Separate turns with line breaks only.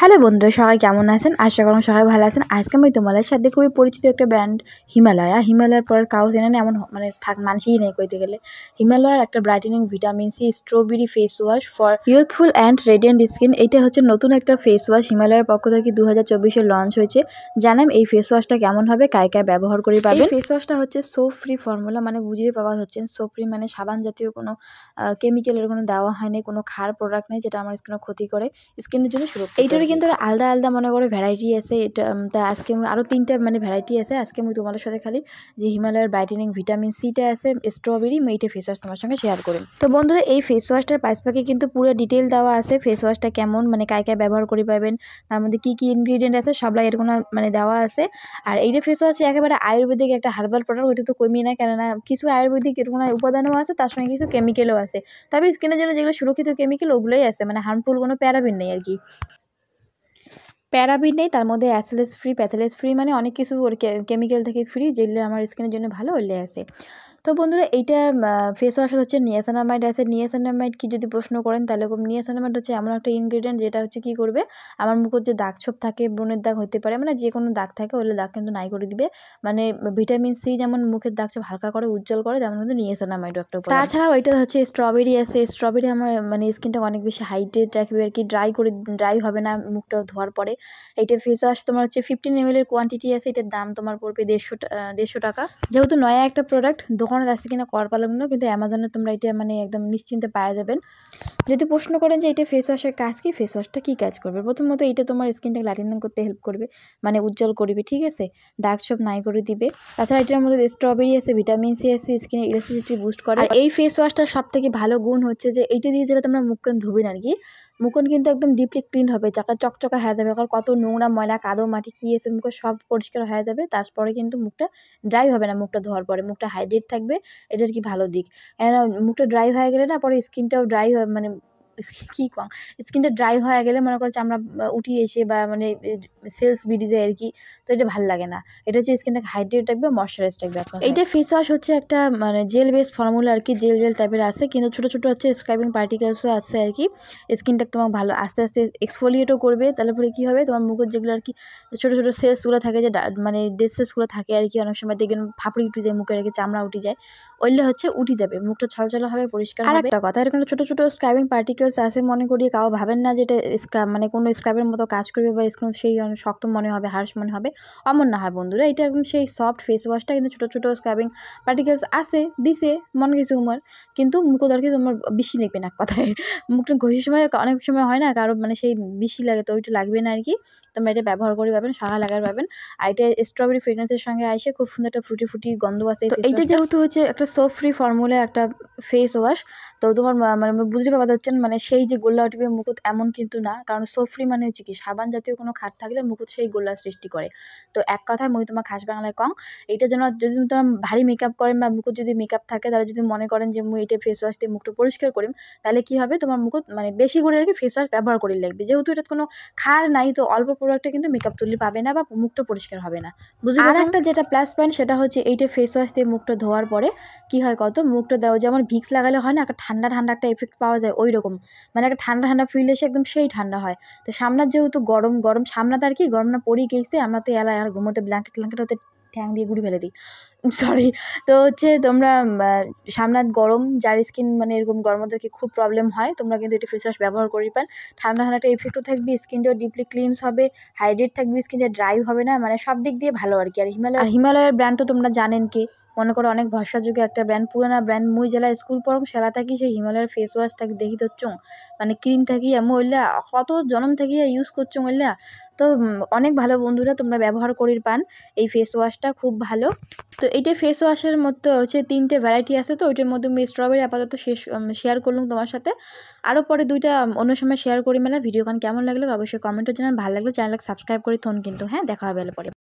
Hello বন্ধুরা, সবাই কেমন আছেন? আশা করি সবাই ভালো আছেন। আজকে আমি তোমাদের সাথে খুবই পরিচিত একটা ব্র্যান্ড হিমালয়ার পর কাউ চেনে না এমন মানুষই নেই কইতে গেলে। হিমালয়ার একটা brightening vitamin C strawberry face wash for youthful and radiant skin. এইটা হচ্ছে নতুন একটা ফেস ওয়াশ, হিমালয়ার পক্ষ থেকে 2024-এ লঞ্চ হয়েছে। জানাম এই ফেস ওয়াশটা কেমন হবে, কায় ব্যবহার করে পাবেন। এই ফেস ওয়াশটা হচ্ছে সোপ ফ্রি ফর্মুলা, মানে বুঝিয়ে পাওয়া হচ্ছে সোপ ফ্রি মানে সাবান জাতীয় কোনো কেমিক্যালের কোনো দেওয়া হয়নি, কোনো খার প্রোডাক্ট নেই যেটা আমার স্কিনে ক্ষতি করে, স্কিনের জন্য সুরক্ষিত। এইটার কিন্তু আলাদা আলাদা মনে করে ভ্যারাইটি আছে। এটা তা আজকে আরও 3টা ভ্যারাইটি আছে। আজকে আমি তোমাদের সাথে খালি যে হিমালয়ের ব্রাইটেনিং ভিটামিন সিটা আছে, স্ট্রবেরি এইটা ফেস ওয়াশ তোমার সঙ্গে শেয়ার করি। তো বন্ধুরা, এই ফেস ওয়াশটার পাশে কিন্তু পুরো ডিটেল দেওয়া আছে। ফেস ওয়াশটা কেমন, কায় ব্যবহার করে পাবেন, তার মধ্যে কি কি ইনগ্রিডিয়েন্ট আছে সবলাই এরকম দেওয়া আছে। আর এইটা ফেস ওয়াশ একেবারে আয়ুর্বেদিক একটা হার্বাল প্রোডাক্ট, ওইটা তো কমই না, কেননা কিছু আয়ুর্বেদিক এরকম উপাদানও আছে, তার সঙ্গে কিছু কেমিক্যালও আছে। তবে স্কিনের জন্য যেগুলো সুরক্ষিত কেমিক্যাল ওগুলোই আছে, হার্মফুল কোনো প্যারাবিন নেই আর কি। প্যারাবিন নেই, তার মধ্যে অ্যাসিলেস ফ্রি, প্যাথেলেস ফ্রি, অনেক কিছু ওর কেমিক্যাল থেকে ফ্রি, যেগুলো আমার স্কিনের জন্য ভালো ওইলে আছে। তো বন্ধুরা, এইটা ফেস ওয়াশ হচ্ছে নিয়াসিনামাইড আছে। নিয়াসিনামাইড কি যদি প্রশ্ন করেন, তাহলে নিয়াসিনামাইড হচ্ছে এমন একটা ইনগ্রিডিয়েন্ট যেটা হচ্ছে কি করবে, আমার মুখের যে দাগ ছোপ থাকে, ব্রণের দাগ হতে পারে, যে কোনো দাগ থাকে ওইলে দাগ কিন্তু নাই করে দিবে। ভিটামিন সি যেমন মুখের দাগ ছোপ হালকা করে, উজ্জ্বল করে, তেমন কিন্তু নিয়াসিনামাইডও একটা। তাছাড়াও এটা হচ্ছে স্ট্রবেরি আছে। স্ট্রবেরি আমার স্কিনটা অনেক বেশি হাইড্রেট রাখবে আর কি, ড্রাই হবে না মুখটা ধোয়ার পরে। এইটা ফেস ওয়াশ তোমার হচ্ছে 15 ml এর কোয়ান্টিটি আছে। এটার দাম তোমার পড়বে 150 টাকা। যেহেতু নয়া একটা প্রোডাক্ট, দোকানে আছে কিনা কর পালাম না, কিন্তু অ্যামাজনে তোমরা এটা একদম নিশ্চিন্তে পাওয়া যাবেন। যদি প্রশ্ন করেন যে এটা ফেস ওয়াশের কাজ কি, ফেস ওয়াশটা কী কাজ করবে, প্রথমত এটা তোমার স্কিনটা লাইটেনিং করতে হেল্প করবে, উজ্জ্বল করবে, ঠিক আছে, দাগ সব নাই করে দিবে। তাছাড়া এটার মধ্যে স্ট্রবেরি আছে, ভিটামিন সি আছে, স্কিনের ইলাস্টিসিটি বুস্ট করে। আর এই ফেস ওয়াশটার সব থেকে ভালো গুণ হচ্ছে যে এইটা দিয়ে যেটা তোমরা মুখখান ধুবেন আর কি, মুখন কিন্তু একদম ডিপলি ক্লিন হবে, চকচকা হয়ে যাবে। কারণ কত নোংরা ময়লা কাদো মাটি কি আছে মুখে সব পরিষ্কার হয়ে যাবে। তারপরে কিন্তু মুখটা ড্রাই হবে না, মুখটা ধোয়ার পরে মুখটা হাইড্রেট থাকবে। এটার কি ভালো দিক, মুখটা ড্রাই হয়ে গেলে না পরে স্কিনটাও ড্রাই হয়, স্কিনটা ড্রাই হয়ে গেলে মনে করছে আমরা উঠি এসে বা সেলস বেরিয়ে যায় আর কি। তো এটা ভালো লাগে না। এটা হচ্ছে স্কিনটাকে হাইড্রেট রাখবে, ময়শ্চারাইজ রাখবে। এইটা ফেস ওয়াশ হচ্ছে একটা জেল বেস ফর্মুলা আর কি, জেল টাইপের আছে, কিন্তু ছোটো ছোটো হচ্ছে স্ক্রাবিং পার্টিকেলসও আছে আর কি। স্কিনটা তোমাকে ভালো আস্তে আস্তে এক্সফোলিয়েটও করবে। তারপরে কী হবে, তোমার মুখের যেগুলো আর কি ছোটো ছোটো সেলসগুলো থাকে, যে ডেড সেলসগুলো থাকে আর কি, অনেক সময় দেখবেন ফাপড়ি উঠে যায় মুখের আর কি, চামড়া উঠে যায়, ওইলে হচ্ছে উঠে যাবে, মুখটা ছলছলা হবে, পরিষ্কার হবে। আর একটা কথা, এরকম ছোটো ছোটো স্ক্রাবিং পার্টিকেলস আছে, মনে করি কাউ ভাবেন না যে এটা কোনো স্ক্রাবের মতো কাজ করবে বা স্কিন সেই শক্ত মনে হবে, হার্শ মনে হবে, অমন না হয় বন্ধুরা। এটা একদম সেই সফট ফেস ওয়াশটা, কিন্তু ছোটো ছোটো স্ক্রাবিং পার্টিকেলস আছে দিছে মনে কিছু উমার, কিন্তু মুখও দরকার তোমার বেশি লাগবে না, কথায় মুখটা ঘষির সময় অনেক সময় হয় না কারো সেই বেশি লাগে, তো ওইটা লাগবে না আর কি। তোমরা এটা ব্যবহার করে পাবেন, সাহা লাগার পাবেন। আর এটা স্ট্রবেরি ফ্রেগনেন্সের সঙ্গে আসে, খুব সুন্দর একটা ফ্রুটি গন্ধ আছে। তো এইটা যেহেতু হচ্ছে একটা সোপ ফ্রি ফর্মুলা একটা ফেস ওয়াশ, তো তোমার বুঝতে পারা যাচ্ছেন সেই যে গোল্লা উঠবে মুকুট এমন কিন্তু না, কারণ সোপ ফ্রি হচ্ছে কি, সাবান জাতীয় কোনো খাট থাকলে মুকুট সেই গোল্লা সৃষ্টি করে। তো এক কথায় মুই তোমার খাস বাংলায় কম, এইটা যেন যদি তোমার ভারী মেকআপ করেন বা মুকুট যদি মেকআপ থাকে, তাহলে যদি মনে করেন যে মুই এটা ফেস ওয়াশ দিয়ে মুখটা পরিষ্কার করিম, তাহলে কি হবে, তোমার মুকুট বেশি করে আর কি ফেস ওয়াশ ব্যবহার করে লাগবে। যেহেতু এটা কোনো খার নাই, তো অল্প প্রোডাক্টে কিন্তু মেকআপ তুলি পাবে না বা মুখটা পরিষ্কার হবে না, বুঝতে পারছেন? আর একটা যেটা প্লাস পয়েন্ট, সেটা হচ্ছে এইটা ফেস ওয়াশ দিয়ে মুখটা ধোয়ার পরে কি হয়, কত মুখটা দেওয়া যেমন ভিক্স লাগালে হয় না একটা ঠান্ডা একটা এফেক্ট পাওয়া যায়, ওই রকম একটা ঠান্ডা ফিল এসে একদম সেই ঠান্ডা হয়। তো সামনার যেহেতু গরম সামনাতে আর কি, গরম না পড়ি গেছে, আমরা তো এলা ঘুমোতে ব্ল্যাঙ্কেট হতে ঠ্যাং দিয়ে ঘুরে ফেলে দিই, সরি। তো হচ্ছে তোমরা সামনাত গরম, যার স্কিন এরকম গরমদেরকে খুব প্রবলেম হয়, তোমরা কিন্তু এটা ফেস ওয়াশ ব্যবহার করি পান। ঠান্ডা একটা এফেক্টও থাকবে, স্কিনটাও ডিপলি ক্লিনস হবে, হাইড্রেট থাকবে, স্কিনটা ড্রাই হবে না, সব দিক দিয়ে ভালো আর কি। আর হিমালয়ের ব্র্যান্ড তো তোমরা জানেন কি, মনে করো অনেক ভরসাযোগ্য একটা ব্র্যান্ড, পুরানা ব্র্যান্ড। মুই জেলা স্কুল পড়ম সেলা থাকি সেই হিমালয়ের ফেস ওয়াশ থাকি, দেখি তো ক্রিম থাকি আমি ওইলা কত জনম থেকে ইউজ করছো ওইলা। তো অনেক ভালো বন্ধুরা, তোমরা ব্যবহার করির পান এই ফেস ওয়াশটা, খুব ভালো। তো এইটা ফেস ওয়াশের মধ্যে হচ্ছে 3টে ভ্যারাইটি আছে। তো ওইটার মধ্যে আমি স্ট্রবেরি আপাতত শেয়ার করলাম তোমার সাথে, আরও পরে 2টা অন্য সময় শেয়ার করি। ভিডিও কেমন লাগলো অবশ্যই কমেন্টে জানান। ভালো লাগলে চ্যানেলকে সাবস্ক্রাইব করে থন কিন্তু, হ্যাঁ, দেখা হবে পরে।